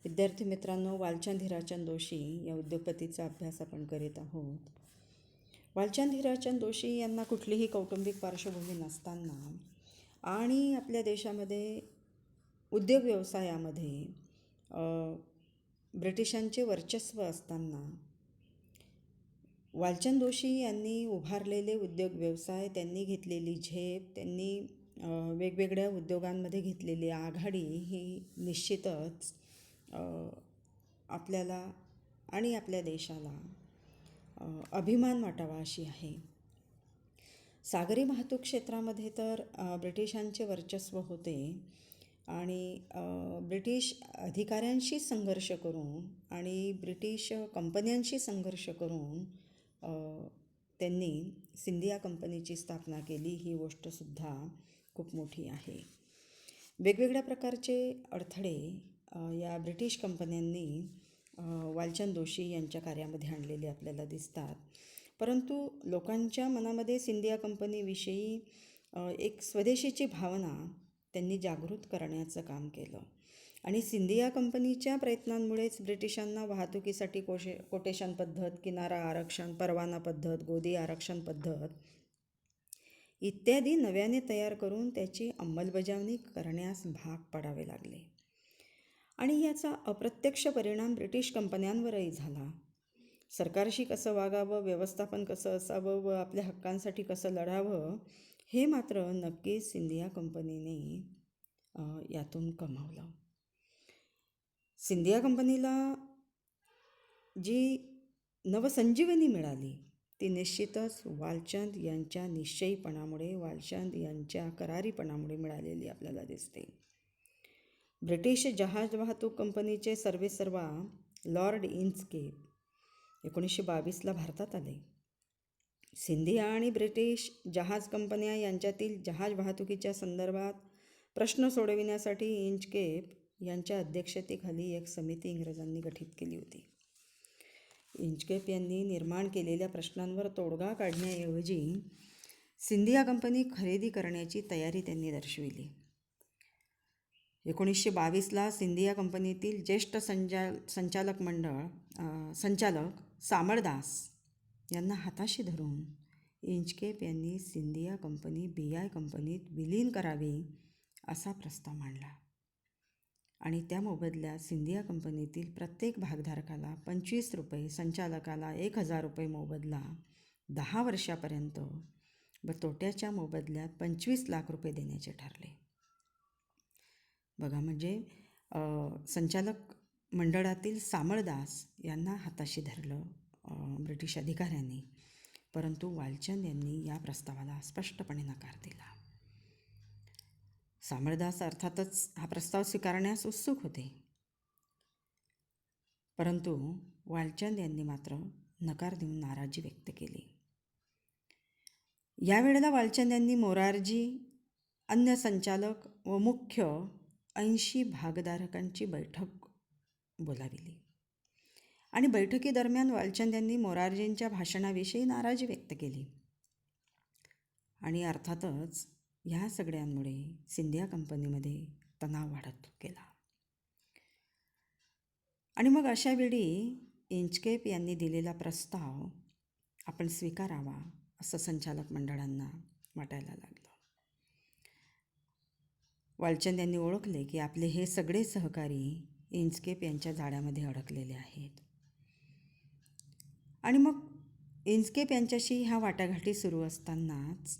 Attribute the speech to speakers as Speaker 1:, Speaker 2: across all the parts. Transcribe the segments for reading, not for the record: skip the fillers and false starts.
Speaker 1: विद्यार्थी मित्रांनो, वालचंद हीराचंद दोशी या उद्योगपतीचा अभ्यास आपण करीत आहोत. वालचंद हीराचंद दोशी यांना कुठलीही कौटुंबिक पार्श्वभूमी नसताना आणि आपल्या देशामध्ये उद्योग व्यवसायामध्ये ब्रिटिशांचे वर्चस्व असताना वालचंद दोशी यांनी उभारलेले उद्योग व्यवसाय, त्यांनी घेतलेली झेप, त्यांनी वेगवेगळ्या उद्योगांमध्ये घेतलेली आघाडी ही निश्चितच आपल्याला आणि आपल्या देशाला अभिमान वाटावा अशी आहे. सागरी वाहतूक क्षेत्रामध्ये तर ब्रिटिशांचे वर्चस्व होते आणि ब्रिटिश अधिकाऱ्यांशी संघर्ष करून आणि ब्रिटिश कंपन्यांशी संघर्ष करून त्यांनी सिंधिया कंपनीची स्थापना केली. ही गोष्टसुद्धा खूप मोठी आहे. वेगवेगळ्या प्रकारचे अडथळे या ब्रिटिश कंपन्यांनी वालचंद दोशी यांच्या कार्यामध्ये आणलेले आपल्याला दिसतात. परंतु लोकांच्या मनामध्ये सिंधिया कंपनीविषयी एक स्वदेशीची भावना त्यांनी जागृत करण्याचं काम केलं आणि सिंधिया कंपनीच्या प्रयत्नांमुळेच ब्रिटिशांना वाहतुकीसाठी कोटेशन पद्धत, किनारा आरक्षण, परवाना पद्धत, गोदी आरक्षण पद्धत इत्यादी नव्याने तयार करून त्याची अंमलबजावणी करण्यास भाग पडावे लागले. आणि याचा अप्रत्यक्ष परिणाम ब्रिटिश कंपन्यांवरही झाला. सरकारशी कसं वागावं, व्यवस्थापन कसं असावं व आपल्या हक्कांसाठी कसं लढावं हे मात्र नक्कीच सिंधिया कंपनीने यातून कमावलं. सिंधिया कंपनीला जी नवसंजीवनी मिळाली ती निश्चितच वालचंद यांच्या निश्चयीपणामुळे, वालचंद यांच्या करारीपणामुळे मिळालेली आपल्याला दिसते. ब्रिटिश जहाज वाहतूक कंपनीचे सर्वेसर्वा लॉर्ड इंचकेप 1922ला भारतात आले. सिंधिया आणि ब्रिटिश जहाज कंपन्या यांच्यातील जहाज वाहतुकीच्या संदर्भात प्रश्न सोडविण्यासाठी इंचकेप यांच्या अध्यक्षतेखाली एक समिती इंग्रजांनी गठीत केली होती. इंचकेप यांनी निर्माण केलेल्या प्रश्नांवर तोडगा काढण्याऐवजी सिंधिया कंपनी खरेदी करण्याची तयारी त्यांनी दर्शविली. 1922ला सिंधिया कंपनीतील ज्येष्ठ संचालक सामळदास यांना हाताशी धरून इंचकेप यांनी सिंधिया कंपनी BI कंपनीत विलीन करावी असा प्रस्ताव मांडला आणि त्या मोबदल्यात सिंधिया कंपनीतील प्रत्येक भागधारकाला 25 रुपये, संचालकाला 1000 रुपये मोबदला 10 वर्षापर्यंत व तोट्याच्या मोबदल्यात 25 लाख रुपये देण्याचे ठरले. बघा, म्हणजे संचालक मंडळातील सामळदास यांना हाताशी धरलं ब्रिटिश अधिकाऱ्यांनी, परंतु वालचंद यांनी या प्रस्तावाला स्पष्टपणे नकार दिला. सामळदास अर्थातच हा प्रस्ताव स्वीकारण्यास उत्सुक होते, परंतु वालचंद यांनी मात्र नकार देऊन नाराजी व्यक्त केली. यावेळेला वालचंद यांनी मोरारजी, अन्य संचालक व मुख्य 80 भागधारकांची बैठक बोलाविली आणि बैठकीदरम्यान वालचंद यांनी मोरारजींच्या भाषणाविषयी नाराजी व्यक्त केली आणि अर्थातच ह्या सगळ्यांमुळे सिंधिया कंपनीमध्ये तणाव वाढत गेला. आणि मग अशा वेळी इंचकेप यांनी दिलेला प्रस्ताव आपण स्वीकारावा असं संचालक मंडळांना वाटायला लागलं. वालचंद यांनी ओळखले की आपले हे सगळे सहकारी इंचकेप यांच्या जाळ्यामध्ये अडकलेले आहेत आणि मग इंचकेप यांच्याशी ह्या वाटाघाटी सुरू असतानाच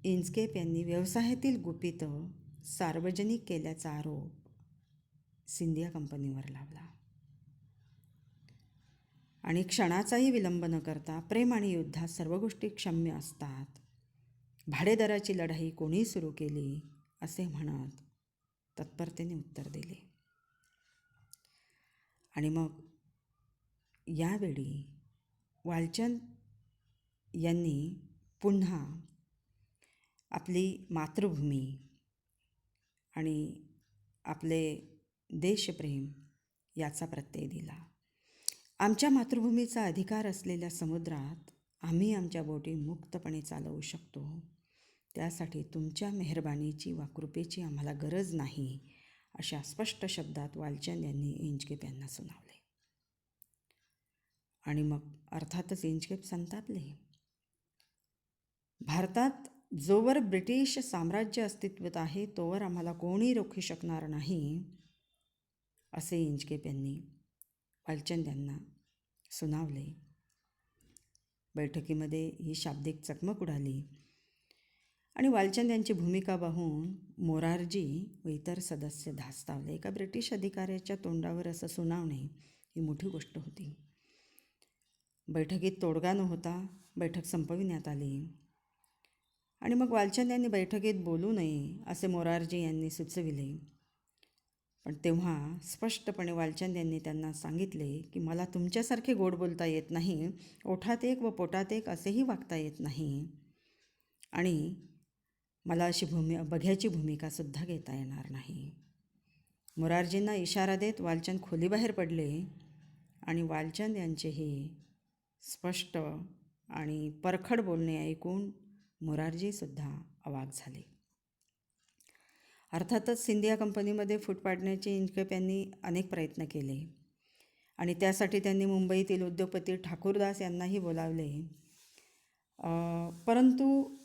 Speaker 1: इंचकेप यांनी व्यवसायातील गुपितं सार्वजनिक केल्याचा आरोप सिंधिया कंपनीवर लावला आणि क्षणाचाही विलंब न करता प्रेम आणि युद्धात सर्व गोष्टी क्षम्य असतात, भाडेदराची लढाई कोणी सुरू केली असे म्हणत तत्परतेने उत्तर दिले. आणि मग यावेळी वालचंद यांनी पुन्हा आपली मातृभूमी आणि आपले देशप्रेम याचा प्रत्यय दिला. आमच्या मातृभूमीचा अधिकार असलेल्या समुद्रात आम्ही आमच्या बोटी मुक्तपणे चालवू शकतो. त्यासाठी तुमच्या मेहरबानीची वा कृपेची आम्हाला गरज नाही अशा स्पष्ट शब्दात वालचंद यांनी इंचकेप यांना सुनावले. आणि मग अर्थातच इंचकेप संतापले. भारतात जोवर ब्रिटिश साम्राज्य अस्तित्वात आहे तोवर आम्हाला कोणी रोखू शकणार नाही, असे इंचकेप यांनी वालचंद यांना सुनावले. बैठकीमध्ये ही शाब्दिक चकमक उडाली आणि वालचंद यांची भूमिका पाहून मोरारजी व इतर सदस्य धास्तावले. एका ब्रिटिश अधिकाऱ्याच्या तोंडावर असं सुनावणे ही मोठी गोष्ट होती. बैठकीत तोडगा न होता बैठक संपविण्यात आली आणि मग वालचंद यांनी बैठकीत बोलू नये असे मोरारजी यांनी सुचविले. पण तेव्हा स्पष्टपणे वालचंद यांनी त्यांना सांगितले की मला तुमच्यासारखे गोड बोलता येत नाही, ओठात एक व पोटात एक असेही वागता येत नाही आणि मला अशी बघ्याची भूमिकासुद्धा घेता येणार नाही. मोरारजींना इशारा देत वालचंद खोलीबाहेर पडले आणि वालचंद यांचे हे स्पष्ट आणि परखड बोलणे ऐकून मोरारजीसुद्धा अवाक झाले. अर्थातच सिंधिया कंपनीमध्ये फूट पाडण्याचे इंचकेप यांनी अनेक प्रयत्न केले आणि त्यासाठी त्यांनी मुंबईतील उद्योगपती ठाकूरदास यांनाही बोलावले. परंतु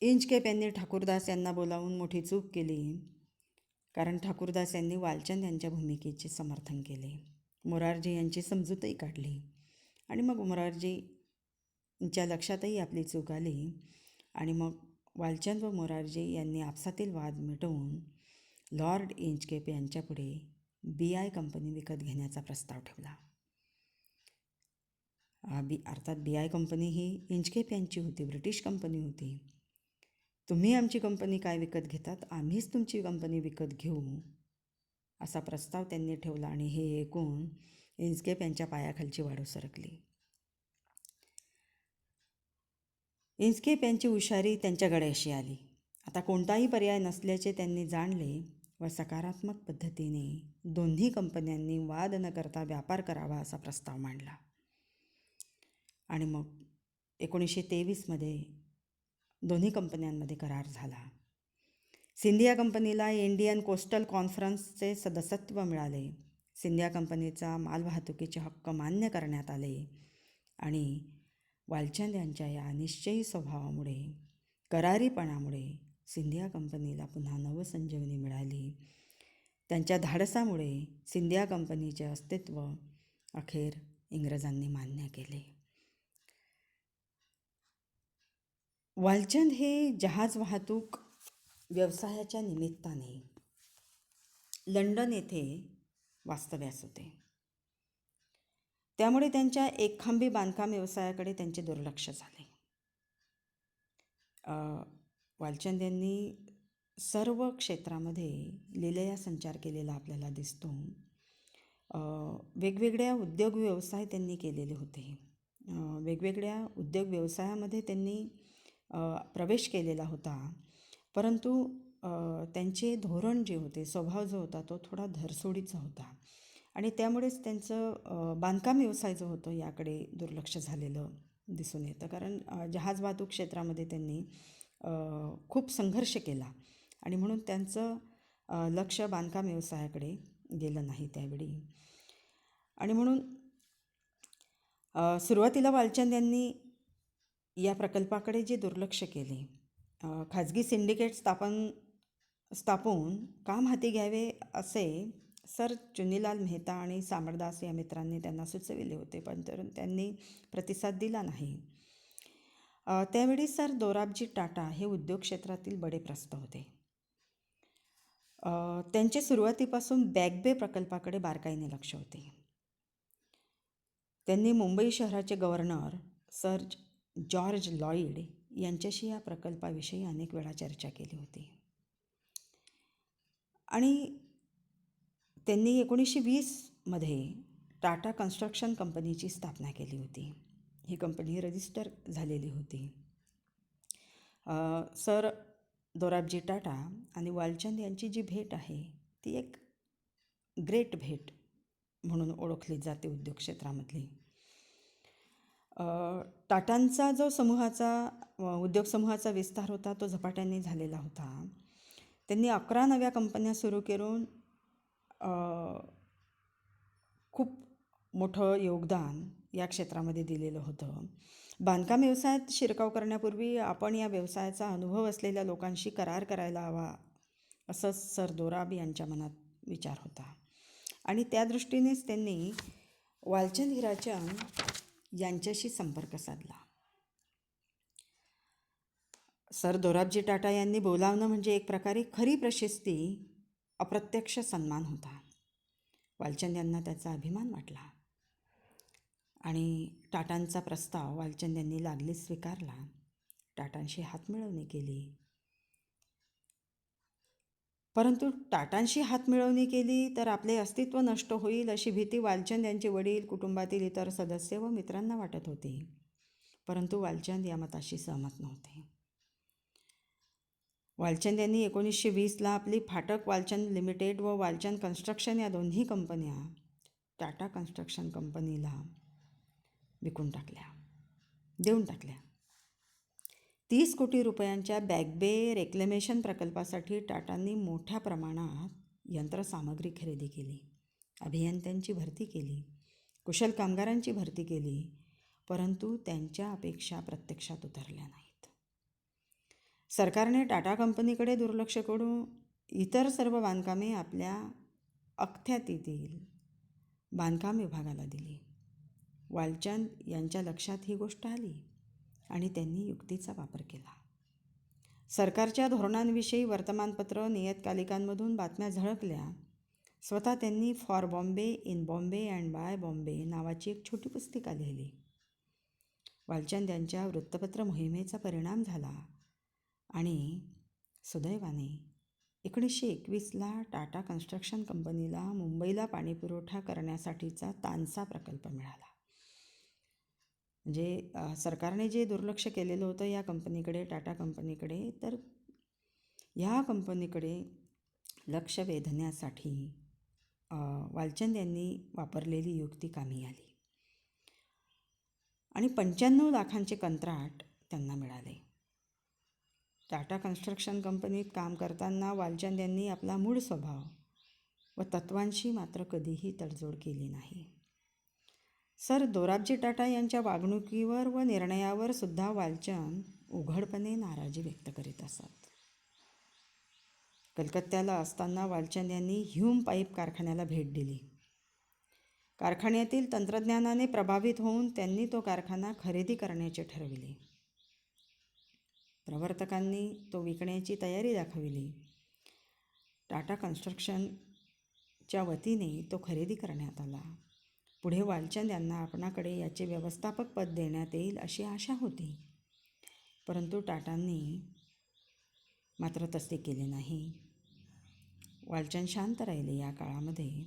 Speaker 1: इंचकेप यांनी ठाकूरदास यांना बोलावून मोठी चूक केली, कारण ठाकूरदास यांनी वालचंद यांच्या भूमिकेचे समर्थन केले. मोरारजी यांची समजूतही काढली आणि मग मोरारजींच्या लक्षातही आपली चूक आली आणि मग वालचंद व मोरारजी यांनी आपसातील वाद मिटवून लॉर्ड इंचकेप यांच्यापुढे BI कंपनी विकत घेण्याचा प्रस्ताव ठेवला. अर्थात BI कंपनी ही इंचकेप यांची होती, ब्रिटिश कंपनी होती. तुम्ही आमची कंपनी काय विकत घेतात, आम्हीच तुमची कंपनी विकत घेऊ, असा प्रस्ताव त्यांनी ठेवला आणि हे ऐकून इंचकेप यांच्या पायाखालची वाळू सरकली. इंचकेप यांची हुशारी त्यांच्या गळ्याशी आली. आता कोणताही पर्याय नसल्याचे त्यांनी जाणले व सकारात्मक पद्धतीने दोन्ही कंपन्यांनी वाद न करता व्यापार करावा असा प्रस्ताव मांडला. आणि मग 1923मध्ये दोन्ही कंपन्यांमध्ये करार झाला. सिंधिया कंपनीला इंडियन कोस्टल कॉन्फरन्सचे सदस्यत्व मिळाले. सिंधिया कंपनीचा मालवाहतुकीचे हक्क मान्य करण्यात आले आणि वालचंद यांच्या या निश्चयी स्वभावामुळे, करारीपणामुळे सिंधिया कंपनीला पुन्हा नवसंजीवनी मिळाली. त्यांच्या धाडसामुळे सिंधिया कंपनीचे अस्तित्व अखेर इंग्रजांनी मान्य केले. वालचंद हे जहाज वाहतूक व्यवसायाच्या निमित्ताने लंडन येथे वास्तव्यास होते. त्यामुळे त्यांच्या एकखांबी बांधकाम व्यवसायाकडे त्यांचे दुर्लक्ष झाले. वालचंद यांनी सर्व क्षेत्रामध्ये लीलया संचार केलेला आपल्याला दिसतो. वेगवेगळ्या उद्योग व्यवसाय त्यांनी केलेले होते. वेगवेगळ्या उद्योग व्यवसायामध्ये त्यांनी प्रवेश केलेला होता, परंतु त्यांचे धोरण जे होते, स्वभाव जो होता तो थोडा धरसोडीचा होता आणि त्यामुळेच त्यांचं बांधकाम व्यवसाय जो होतो याकडे दुर्लक्ष झालेलं दिसून येतं. कारण जहाज वाहतूक क्षेत्रामध्ये त्यांनी खूप संघर्ष केला आणि म्हणून त्यांचं लक्ष बांधकाम व्यवसायाकडे गेलं नाही त्यावेळी. आणि म्हणून सुरुवातीला वालचंद यांनी या प्रकल्पाकडे जे दुर्लक्ष केले, खाजगी सिंडिकेट स्थापून काम हाती घ्यावे असे सर चुनीलाल मेहता आणि सामरदास या मित्रांनी त्यांना सुचविले होते, पण त्यांनी प्रतिसाद दिला नाही. त्यावेळी सर दोराबजी टाटा हे उद्योग क्षेत्रातील बडेप्रस्थ होते. त्यांचे सुरुवातीपासून बॅक बे प्रकल्पाकडे बारकाईने लक्ष होते. त्यांनी मुंबई शहराचे गव्हर्नर सर जॉर्ज लॉईड यांच्याशी या प्रकल्पाविषयी अनेक वेळा चर्चा केली होती आणि त्यांनी 1920मध्ये टाटा कन्स्ट्रक्शन कंपनीची स्थापना केली होती. ही कंपनी रजिस्टर झालेली होती. सर दोराबजी टाटा आणि वालचंद यांची जी भेट आहे ती एक ग्रेट भेट म्हणून ओळखली जाते उद्योग क्षेत्रामधली. टाटांचा जो उद्योग समूहाचा विस्तार होता तो झपाट्याने झालेला होता. त्यांनी 11 नव्या कंपन्या सुरू करून खूप मोठं योगदान या क्षेत्रामध्ये दिलेलं होतं. बांधकाम व्यवसायात शिरकाव करण्यापूर्वी आपण या व्यवसायाचा अनुभव असलेल्या लोकांशी करार करायला हवा, असं सर दोराब यांच्या मनात विचार होता. आणि त्या दृष्टीनेच त्यांनी वालचंद हिराचंद यांच्याशी संपर्क साधला. सर दोराबजी टाटा यांनी बोलावणं म्हणजे एक प्रकारे खरी प्रशस्ती, अप्रत्यक्ष सन्मान होता. वालचंद यांना त्याचा अभिमान वाटला आणि टाटांचा प्रस्ताव वालचंद यांनी लागलीच स्वीकारला. टाटांशी हातमिळवणी केली. परंतु टाटांशी हातमिळवणी केली तर आपले अस्तित्व नष्ट होईल अशी भीती वालचंद यांचे वडील, कुटुंबातील इतर सदस्य व मित्रांना वाटत होती. परंतु वालचंद या मताशी सहमत नव्हते. वालचंद यांनी 1920ला आपली फाटक वालचंद लिमिटेड व वालचंद कन्स्ट्रक्शन या दोन्ही कंपन्या टाटा कन्स्ट्रक्शन कंपनीला देऊन टाकल्या. 30 कोटी रुपयांच्या बॅकबे रेक्लेमेशन प्रकल्पासाठी टाटांनी मोठ्या प्रमाणात यंत्रसामग्री खरेदी केली, अभियंत्यांची भरती केली, कुशल कामगारांची भरती केली. परंतु त्यांच्या अपेक्षा प्रत्यक्षात उतरल्या नाहीत. सरकारने टाटा कंपनीकडे दुर्लक्ष करून इतर सर्व बांधकामे आपल्या अखत्यारीतील बांधकाम विभागाला दिली. वालचंद यांच्या लक्षात ही गोष्ट आली आणि त्यांनी युक्तीचा वापर केला. सरकारच्या धोरणांविषयी वर्तमानपत्र, नियतकालिकांमधून बातम्या झळकल्या. स्वतः त्यांनी for Bombay, in Bombay and by Bombay नावाची एक छोटी पुस्तिका लिहिली. वालचंद यांच्या वृत्तपत्र मोहिमेचा परिणाम झाला आणि सुदैवाने 1921ला टाटा कन्स्ट्रक्शन कंपनीला मुंबईला पाणीपुरवठा करण्यासाठीचा तानसा प्रकल्प मिळाला. म्हणजे सरकारने जे दुर्लक्ष केलेलं होतं या कंपनीकडे, टाटा कंपनीकडे, तर ह्या कंपनीकडे लक्ष वेधण्यासाठी वालचंद यांनी वापरलेली युक्ती कामी आली आणि 95 लाखांचे कंत्राट त्यांना मिळाले. टाटा कन्स्ट्रक्शन कंपनीत काम करताना वालचंद यांनी आपला मूळ स्वभाव व तत्वांशी मात्र कधीही तडजोड केली नाही. सर दोराबजी टाटा यांच्या वागणुकीवर व निर्णयावर सुद्धा वालचंद उघडपणे नाराजी व्यक्त करीत असत. कलकत्त्याला असताना वालचंद यांनी ह्यूम पाईप कारखान्याला भेट दिली. कारखान्यातील तंत्रज्ञानाने प्रभावित होऊन त्यांनी तो कारखाना खरेदी करण्याचे ठरविले. प्रवर्तकांनी तो विकण्याची तयारी दाखविली. टाटा कन्स्ट्रक्शनच्या वतीने तो खरेदी करण्यात आला. पुढे वालचंद यांना आपणाकडे याचे व्यवस्थापक पद देण्यात येईल अशी आशा होती. परंतु टाटांनी मात्र तसे केले नाही. वालचंद शांत राहिले या काळामध्ये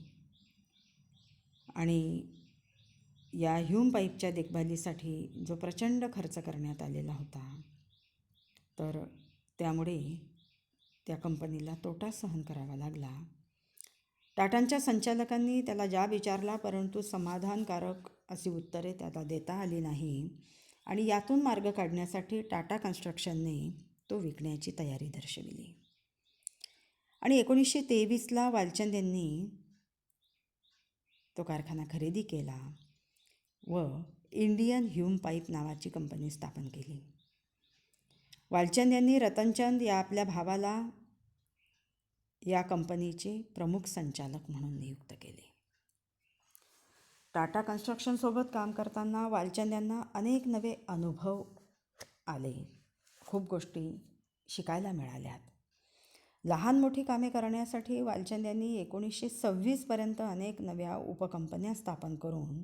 Speaker 1: आणि या ह्यूम पाईपच्या देखभालीसाठी जो प्रचंड खर्च करण्यात आलेला होता, तर त्यामुळे त्या कंपनीला तोटा सहन करावा लागला. टाटांच्या संचालकांनी त्याला जाब विचारला, परंतु समाधानकारक अशी उत्तरे त्याला देता आली नाही आणि यातून मार्ग काढण्यासाठी टाटा कन्स्ट्रक्शनने तो विकण्याची तयारी दर्शविली. आणि 1923ला वालचंद यांनी तो कारखाना खरेदी केला व इंडियन ह्यूम पाईप नावाची कंपनी स्थापन केली. वालचंद यांनी रतनचंद या आपल्या भावाला या कंपनीचे प्रमुख संचालक म्हणून नियुक्त केले. टाटा कन्स्ट्रक्शनसोबत काम करताना वालचंद यांना अनेक नवे अनुभव आले. खूप गोष्टी शिकायला मिळाल्यात. लहान मोठी कामे करण्यासाठी वालचंद यांनी 1926पर्यंत अनेक नव्या उपकंपन्या स्थापन करून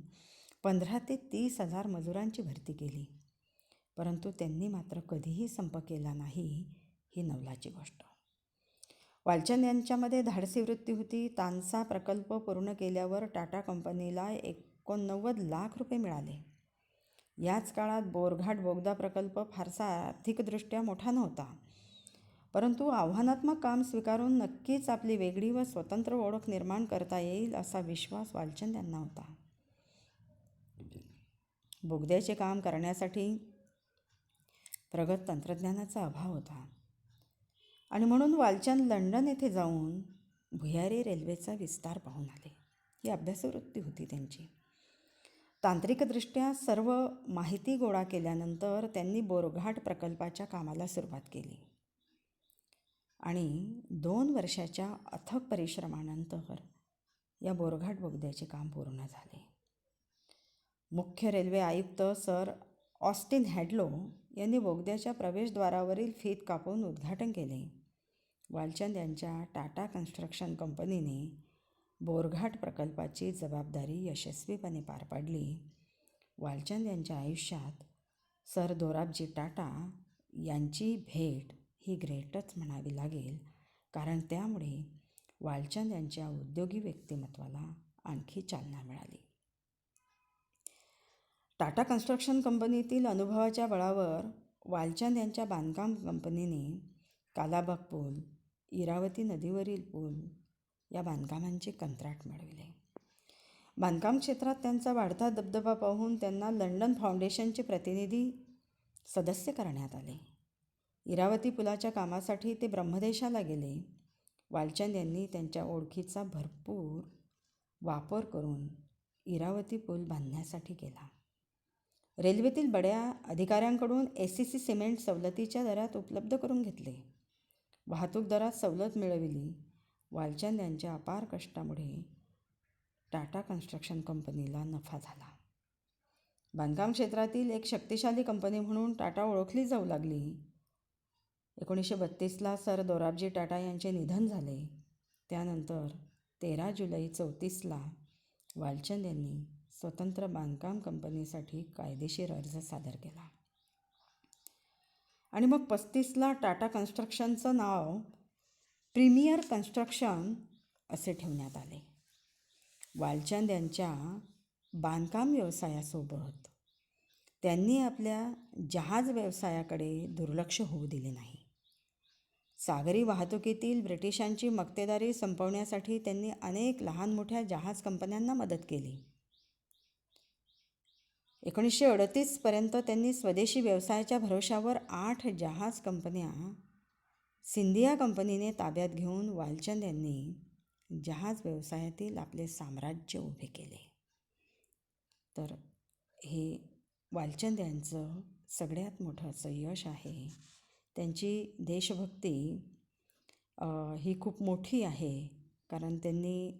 Speaker 1: 15,000 ते 30,000 मजुरांची भरती केली. परंतु त्यांनी मात्र कधीही संप केला नाही, ही नवलाची गोष्ट. वालचंद यांच्यामध्ये धाडसी वृत्ती होती. तानसा प्रकल्प पूर्ण केल्यावर टाटा कंपनीला 89 लाख रुपये मिळाले. याच काळात बोरघाट बोगदा प्रकल्प फारसा आर्थिकदृष्ट्या मोठा नव्हता, परंतु आव्हानात्मक काम स्वीकारून नक्कीच आपली वेगळी व स्वतंत्र ओळख निर्माण करता येईल असा विश्वास वालचंद यांना होता. बोगद्याचे काम करण्यासाठी प्रगत तंत्रज्ञानाचा अभाव होता आणि म्हणून वालचंद लंडन येथे जाऊन भुयारी रेल्वेचा विस्तार पाहून आले. ही अभ्यासवृत्ती होती त्यांची. तांत्रिकदृष्ट्या सर्व माहिती गोळा केल्यानंतर त्यांनी बोरघाट प्रकल्पाच्या कामाला सुरुवात केली आणि 2 वर्षाच्या अथक परिश्रमानंतर या बोरघाट बोगद्याचे काम पूर्ण झाले. मुख्य रेल्वे आयुक्त सर ऑस्टिन हॅडलो यांनी बोगद्याच्या प्रवेशद्वारावरील फीत कापून उद्घाटन केले. वालचंद यांच्या टाटा कन्स्ट्रक्शन कंपनीने बोरघाट प्रकल्पाची जबाबदारी यशस्वीपणे पार पाडली. वालचंद यांच्या आयुष्यात सर दोराबजी टाटा यांची भेट ही ग्रेटच म्हणावी लागेल, कारण त्यामुळे वालचंद यांच्या उद्योगी व्यक्तिमत्वाला आणखी चालना मिळाली. टाटा कन्स्ट्रक्शन कंपनीतील अनुभवाच्या बळावर वालचंद यांच्या बांधकाम कंपनीने कालाबाग पूल, इरावती नदीवरील पूल या बांधकामांचे कंत्राट मिळविले. बांधकाम क्षेत्रात त्यांचा वाढता दबदबा पाहून त्यांना लंडन फाउंडेशनचे प्रतिनिधी सदस्य करण्यात आले. इरावती पुलाच्या कामासाठी ते ब्रह्मदेशाला गेले. वालचंद यांनी त्यांच्या ओळखीचा भरपूर वापर करून इरावती पूल बांधण्यासाठी केला. रेल्वेतील बड्या अधिकाऱ्यांकडून SCC सिमेंट सवलतीच्या दरात उपलब्ध करून घेतले. वाहतूक दरात सवलत मिळविली. वालचंद यांच्या अपार कष्टामुळे टाटा कन्स्ट्रक्शन कंपनीला नफा झाला. बांधकाम क्षेत्रातील एक शक्तिशाली कंपनी म्हणून टाटा ओळखली जाऊ लागली. 1932ला सर दोराबजी टाटा यांचे निधन झाले. त्यानंतर 13 जुलै 1934ला वालचंद यांनी स्वतंत्र बांधकाम कंपनीसाठी कायदेशीर अर्ज सादर केला आणि मग 35ला टाटा कन्स्ट्रक्शनचं नाव प्रीमियर कन्स्ट्रक्शन असे ठेवण्यात आले. वालचंद यांच्या बांधकाम व्यवसायासोबत त्यांनी आपल्या जहाज व्यवसायाकडे दुर्लक्ष होऊ दिले नाही. सागरी वाहतुकीतील ब्रिटिशांची मक्तेदारी संपवण्यासाठी त्यांनी अनेक लहान मोठ्या जहाज कंपन्यांना मदत केली. 1938पर्यंत त्यांनी स्वदेशी व्यवसायाच्या भरोशावर 8 जहाज कंपन्या सिंधिया कंपनीने ताब्यात घेऊन वालचंद यांनी जहाज व्यवसायातील आपले साम्राज्य उभे केले. तर हे वालचंद यांचं सगळ्यात मोठं असं यश आहे. त्यांची देशभक्ती ही खूप मोठी आहे, कारण त्यांनी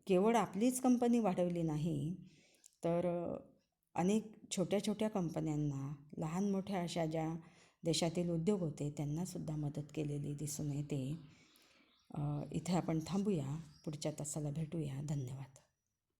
Speaker 1: केवळ आपलीच कंपनी वाढवली नाही, तर अनेक छोट्या छोट्या कंपन्यांना, लहान मोठ्या अशा ज्या देशातील उद्योग होते त्यांनासुद्धा मदत केलेली दिसून येते. इथे आपण थांबूया. पुढच्या तासाला भेटूया. धन्यवाद.